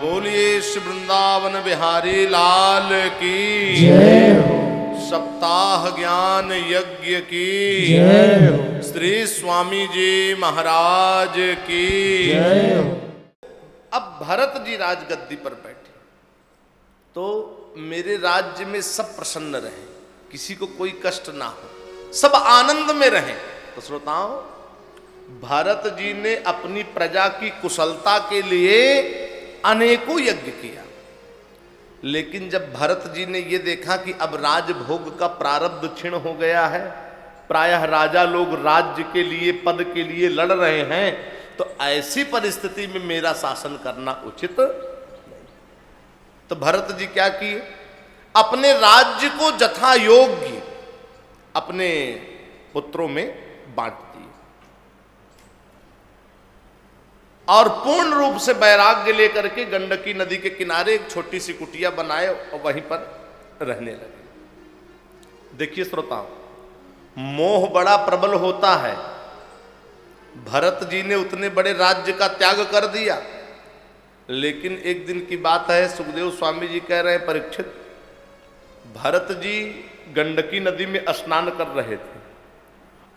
बोलिए श्री वृंदावन बिहारी लाल की जय हो। सप्ताह ज्ञान यज्ञ की जय हो। श्री स्वामी जी महाराज की जय हो। अब भरत जी राजगद्दी पर बैठे तो मेरे राज्य में सब प्रसन्न रहे, किसी को कोई कष्ट ना हो, सब आनंद में रहें। तो श्रोताओं, भरत जी ने अपनी प्रजा की कुशलता के लिए अनेकों यज्ञ किया, लेकिन जब भरत जी ने यह देखा कि अब राजभोग का प्रारब्ध क्षीण हो गया है, प्रायः राजा लोग राज्य के लिए, पद के लिए लड़ रहे हैं, तो ऐसी परिस्थिति में मेरा शासन करना उचित नहीं। तो भरत जी क्या किए, अपने राज्य को जथा योग्य अपने पुत्रों में बांट दिए और पूर्ण रूप से वैराग्य लेकर के गंडकी नदी के किनारे एक छोटी सी कुटिया बनाए और वहीं पर रहने लगे। देखिए श्रोताओं, मोह बड़ा प्रबल होता है। भरत जी ने उतने बड़े राज्य का त्याग कर दिया, लेकिन एक दिन की बात है, सुखदेव स्वामी जी कह रहे हैं, परीक्षित, भरत जी गंडकी नदी में स्नान कर रहे थे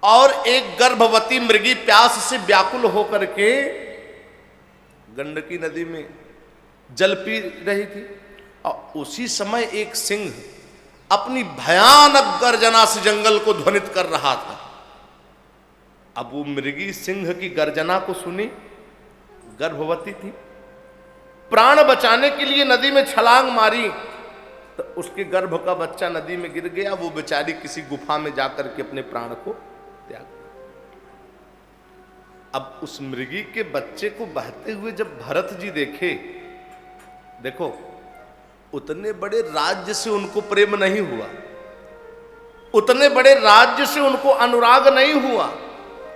और एक गर्भवती मृगी प्यास से व्याकुल होकर के गंडकी नदी में जल पी रही थी और उसी समय एक सिंह अपनी भयानक गर्जना से जंगल को ध्वनित कर रहा था। अब वो मृगी सिंह की गर्जना को सुनी, गर्भवती थी, प्राण बचाने के लिए नदी में छलांग मारी तो उसके गर्भ का बच्चा नदी में गिर गया। वो बेचारी किसी गुफा में जाकर के अपने प्राण को त्याग दिया। अब उस मृगी के बच्चे को बहते हुए जब भरत जी देखे, देखो उतने बड़े राज्य से उनको प्रेम नहीं हुआ, उतने बड़े राज्य से उनको अनुराग नहीं हुआ,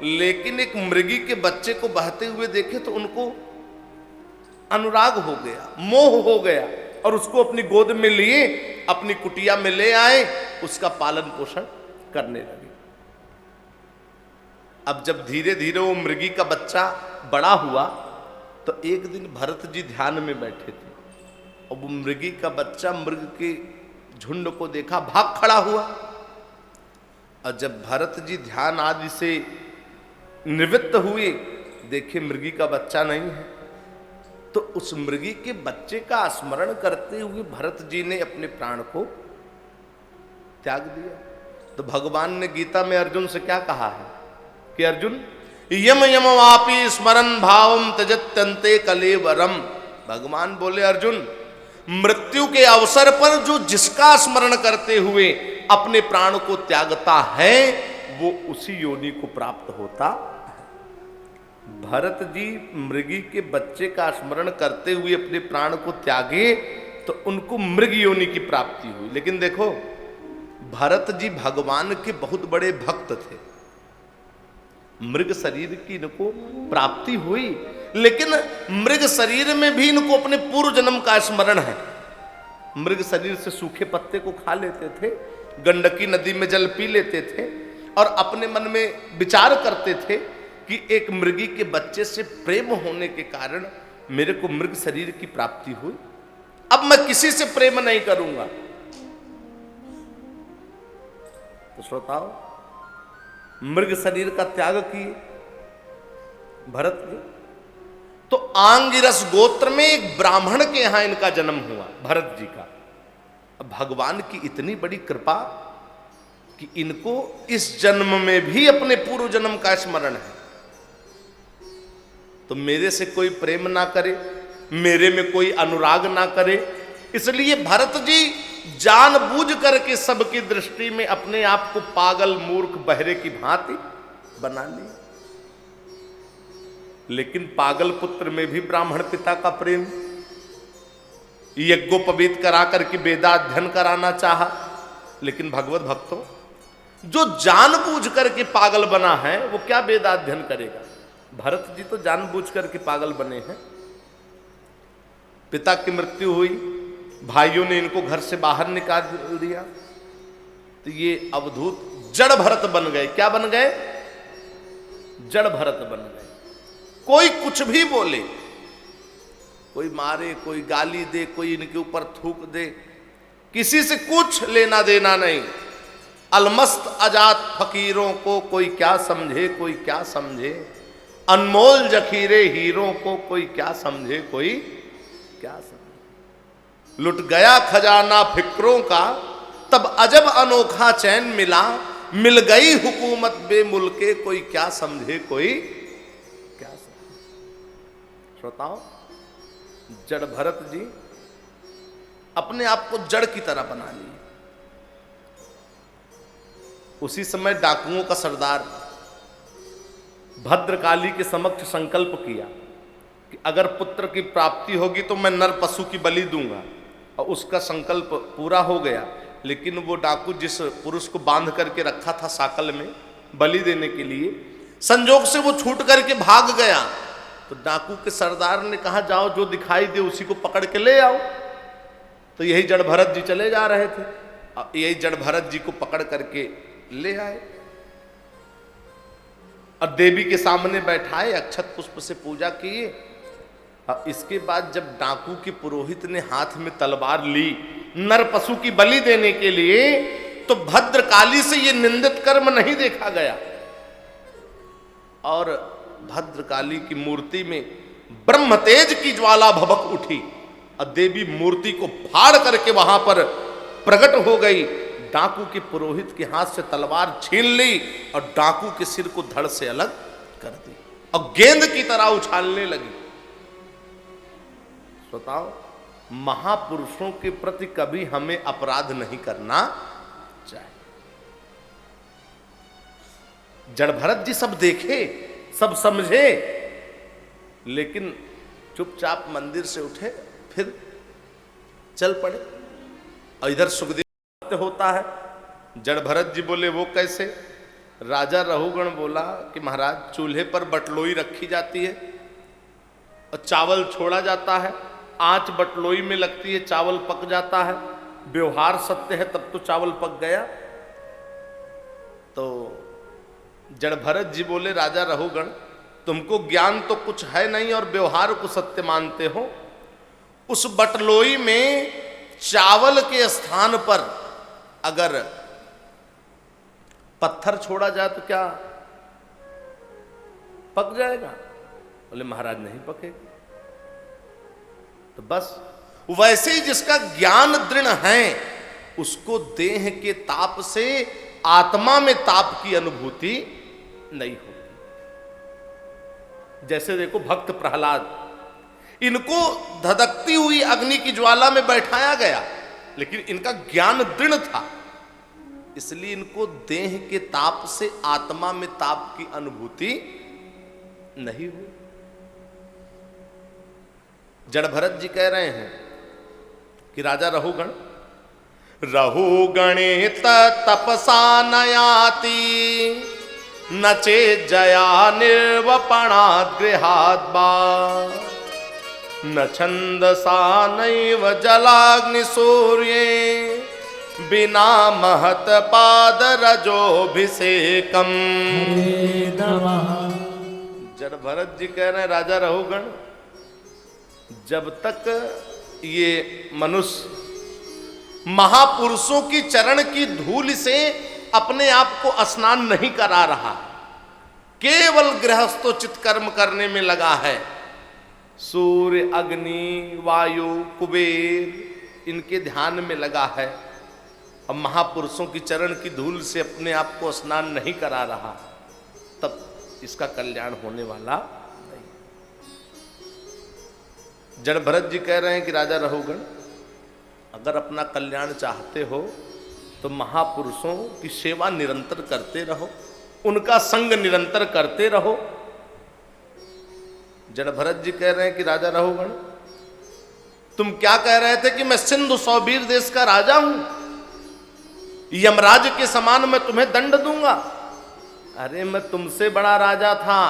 लेकिन एक मृगी के बच्चे को बहते हुए देखे तो उनको अनुराग हो गया, मोह हो गया और उसको अपनी गोद में लिए, अपनी कुटिया में ले आए, उसका पालन पोषण करने लगे। अब जब धीरे धीरे वो मृगी का बच्चा बड़ा हुआ तो एक दिन भरत जी ध्यान में बैठे थे और वो मृगी का बच्चा मृग के झुंड को देखा, भाग खड़ा हुआ। और जब भरत जी ध्यान आदि से निवृत्त हुए, देखे मृगी का बच्चा नहीं है, तो उस मृगी के बच्चे का स्मरण करते हुए भरत जी ने अपने प्राण को त्याग दिया। तो भगवान ने गीता में अर्जुन से क्या कहा है कि अर्जुन, यम यम वापी स्मरण भावम त्यजत्यन्ते कलेवरम। भगवान बोले, अर्जुन, मृत्यु के अवसर पर जो जिसका स्मरण करते हुए अपने प्राण को त्यागता है वो उसी योनि को प्राप्त होता। भरत जी मृगी के बच्चे का स्मरण करते हुए अपने प्राण को त्यागे तो उनको मृग योनि की प्राप्ति हुई। लेकिन देखो, भरत जी भगवान के बहुत बड़े भक्त थे, मृग शरीर की इनको प्राप्ति हुई, लेकिन मृग शरीर में भी इनको अपने पूर्व जन्म का स्मरण है। मृग शरीर से सूखे पत्ते को खा लेते थे, गंडकी नदी में जल पी लेते थे और अपने मन में विचार करते थे कि एक मृगी के बच्चे से प्रेम होने के कारण मेरे को मृग शरीर की प्राप्ति हुई, अब मैं किसी से प्रेम नहीं करूंगा। तो श्रोताओ, मृग शरीर का त्याग किए भरत जी। तो आंगिरस गोत्र में एक ब्राह्मण के यहां इनका जन्म हुआ, भरत जी का। अब भगवान की इतनी बड़ी कृपा कि इनको इस जन्म में भी अपने पूर्व जन्म का स्मरण है। तो मेरे से कोई प्रेम ना करे, मेरे में कोई अनुराग ना करे, इसलिए भरत जी जानबूझ करके सबकी दृष्टि में अपने आप को पागल, मूर्ख, बहरे की भांति बना लिया। लेकिन पागल पुत्र में भी ब्राह्मण पिता का प्रेम, यज्ञोपवीत करा करके वेदाध्ययन कराना चाहा, लेकिन भगवत भक्तों, जो जानबूझ करके पागल बना है वो क्या वेदाध्ययन करेगा। भरत जी तो जानबूझ करके पागल बने हैं। पिता की मृत्यु हुई, भाइयों ने इनको घर से बाहर निकाल दिया, तो ये अवधूत जड़ भरत बन गए। क्या बन गए? जड़ भरत बन गए। कोई कुछ भी बोले, कोई मारे, कोई गाली दे, कोई इनके ऊपर थूक दे, किसी से कुछ लेना देना नहीं। अलमस्त आजाद फकीरों को कोई क्या समझे, कोई क्या समझे, अनमोल जखीरे हीरों को कोई क्या समझे, कोई क्या समझे। लुट गया खजाना फिक्रों का, तब अजब अनोखा चैन मिला, मिल गई हुकूमत बेमुल्के, कोई क्या समझे, कोई क्या समझे। श्रोताओं, जड़ भरत जी अपने आप को जड़ की तरह बना लिए। उसी समय डाकुओं का सरदार भद्रकाली के समक्ष संकल्प किया कि अगर पुत्र की प्राप्ति होगी तो मैं नर पशु की बलि दूंगा, और उसका संकल्प पूरा हो गया। लेकिन वो डाकू जिस पुरुष को बांध करके रखा था साकल में बलि देने के लिए, संजोग से वो छूट करके भाग गया। तो डाकू के सरदार ने कहा जाओ जो दिखाई दे उसी को पकड़ के ले आओ। तो यही जड़ भरत जी चले जा रहे थे, यही जड़ भरत जी को पकड़ करके ले आए और देवी के सामने बैठाए, अक्षत पुष्प से पूजा किए। और इसके बाद जब डाकू के पुरोहित ने हाथ में तलवार ली नर पशु की बलि देने के लिए, तो भद्रकाली से यह निंदित कर्म नहीं देखा गया। और भद्रकाली की मूर्ति में ब्रह्म तेज की ज्वाला भभक उठी और देवी मूर्ति को फाड़ करके वहां पर प्रकट हो गई। डाकू के पुरोहित के हाथ से तलवार छीन ली और डाकू के सिर को धड़ से अलग कर दी और गेंद की तरह उछालने लगी। बताओ, महापुरुषों के प्रति कभी हमें अपराध नहीं करना चाहिए। जड़ भरत जी सब देखे, सब समझे, लेकिन चुपचाप मंदिर से उठे, फिर चल पड़े। और इधर सुखदेव होता है। जड़ भरत जी बोले वो कैसे? राजा रहुगण बोला कि महाराज चूल्हे पर बटलोई रखी जाती है और चावल छोड़ा जाता है, आंच बटलोई में लगती है, चावल पक जाता है, व्यवहार सत्य है, तब तो चावल पक गया। तो जड़ भरत जी बोले राजा रहुगण तुमको ज्ञान तो कुछ है नहीं और व्यवहार को सत्य मानते हो। उस बटलोई में चावल के स्थान पर अगर पत्थर छोड़ा जाए तो क्या पक जाएगा? बोले महाराज नहीं पकेगा। तो बस वैसे ही जिसका ज्ञान दृढ़ है उसको देह के ताप से आत्मा में ताप की अनुभूति नहीं होती। जैसे देखो भक्त प्रहलाद, इनको धधकती हुई अग्नि की ज्वाला में बैठाया गया, लेकिन इनका ज्ञान दृढ़ था, इसलिए इनको देह के ताप से आत्मा में ताप की अनुभूति नहीं हुई। जड़ भरत जी कह रहे हैं कि राजा रहुगण रहुगणेत तपसा नयाति नचे जया निर्वपणात् गृहात् बा न छंदसा नैव जलाग्नि सूर्ये बिना महत पाद रजोभिषेकम। जड़ भरत जी कह रहे हैं राजा रहुगण जब तक ये मनुष्य महापुरुषों की चरण की धूल से अपने आप को स्नान नहीं करा रहा, केवल गृहस्थोचित कर्म करने में लगा है, सूर्य अग्नि वायु कुबेर इनके ध्यान में लगा है, और महापुरुषों की चरण की धूल से अपने आप को स्नान नहीं करा रहा, तब इसका कल्याण होने वाला नहीं। जड़ भरत जी कह रहे हैं कि राजा रहुगण अगर अपना कल्याण चाहते हो तो महापुरुषों की सेवा निरंतर करते रहो, उनका संग निरंतर करते रहो। जड़ भरत जी कह रहे हैं कि राजा रहुगण तुम क्या कह रहे थे कि मैं सिंधु सौबीर देश का राजा हूं, यमराज के समान मैं तुम्हें दंड दूंगा। अरे मैं तुमसे बड़ा राजा था,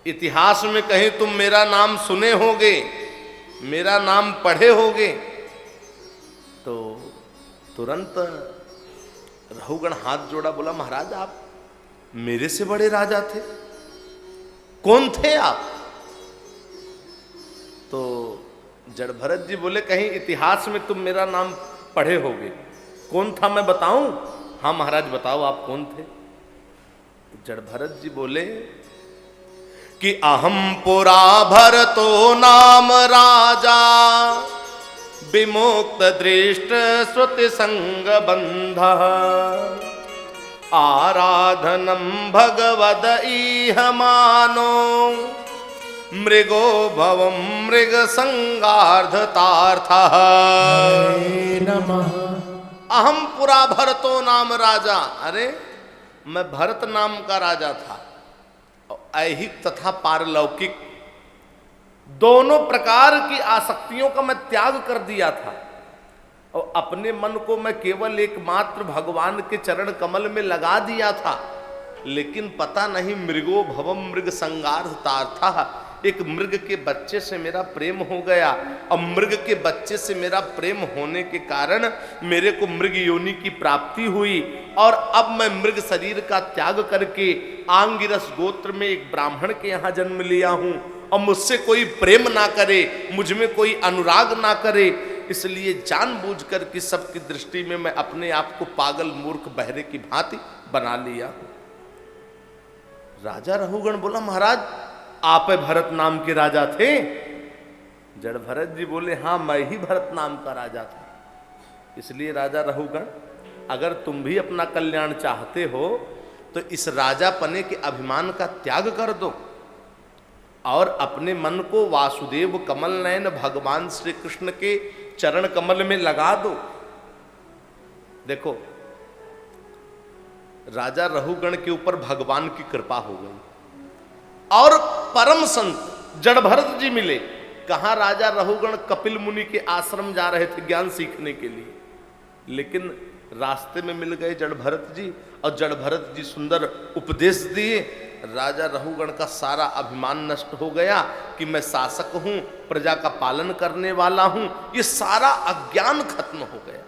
इतिहास में कहीं तुम मेरा नाम सुने होगे, मेरा नाम पढ़े होगे। तो तुरंत रहुगण हाथ जोड़ा, बोला महाराज आप मेरे से बड़े राजा थे, कौन थे आप? तो जड़ भरत जी बोले कहीं इतिहास में तुम मेरा नाम पढ़े होगे, कौन था मैं बताऊं? हाँ महाराज बताओ आप कौन थे? तो जड़ भरत जी बोले कि अहम पुरा भरतो नाम राजा, विमुक्त दृष्ट श्रुति संग बंध, आराधनम भगवद इह मानो, मृगो भवम मृग संगार्धतार्थ। हरे नमः। अहम पुरा भरतो नाम राजा, अरे मैं भरत नाम का राजा था। ऐहिक तथा पारलौकिक दोनों प्रकार की आसक्तियों का मैं त्याग कर दिया था और अपने मन को मैं केवल एकमात्र भगवान के चरण कमल में लगा दिया था। लेकिन पता नहीं मृगो भवम मृग संगार्धतार्थ, एक मृग के बच्चे से मेरा प्रेम हो गया और मृग के बच्चे से मेरा प्रेम होने के कारण मेरे को मृग योनि की प्राप्ति हुई और अब मैं मृग शरीर का त्याग करके आंगिरस गोत्र में एक ब्राह्मण के यहाँ जन्म लिया हूँ और मुझसे कोई प्रेम ना करे, मुझ में कोई अनुराग ना करे, इसलिए जानबूझकर कि सबकी दृष्टि में मैं अपने आप को पागल मूर्ख बहरे की भांति बना लिया। राजा रहुगण बोला महाराज आप भरत नाम के राजा थे? जड़ भरत जी बोले हाँ मैं ही भरत नाम का राजा था। इसलिए राजा रहुगण अगर तुम भी अपना कल्याण चाहते हो तो इस राजा पने के अभिमान का त्याग कर दो और अपने मन को वासुदेव कमल नयन भगवान श्री कृष्ण के चरण कमल में लगा दो। देखो राजा रहुगण के ऊपर भगवान की कृपा हो गई और परम संत जड़ भरत जी मिले। कहाँ राजा रहुगण कपिल मुनि के आश्रम जा रहे थे ज्ञान सीखने के लिए, लेकिन रास्ते में मिल गए जड़ भरत जी और जड़ भरत जी सुंदर उपदेश दिए। राजा रहुगण का सारा अभिमान नष्ट हो गया कि मैं शासक हूं, प्रजा का पालन करने वाला हूं, ये सारा अज्ञान खत्म हो गया।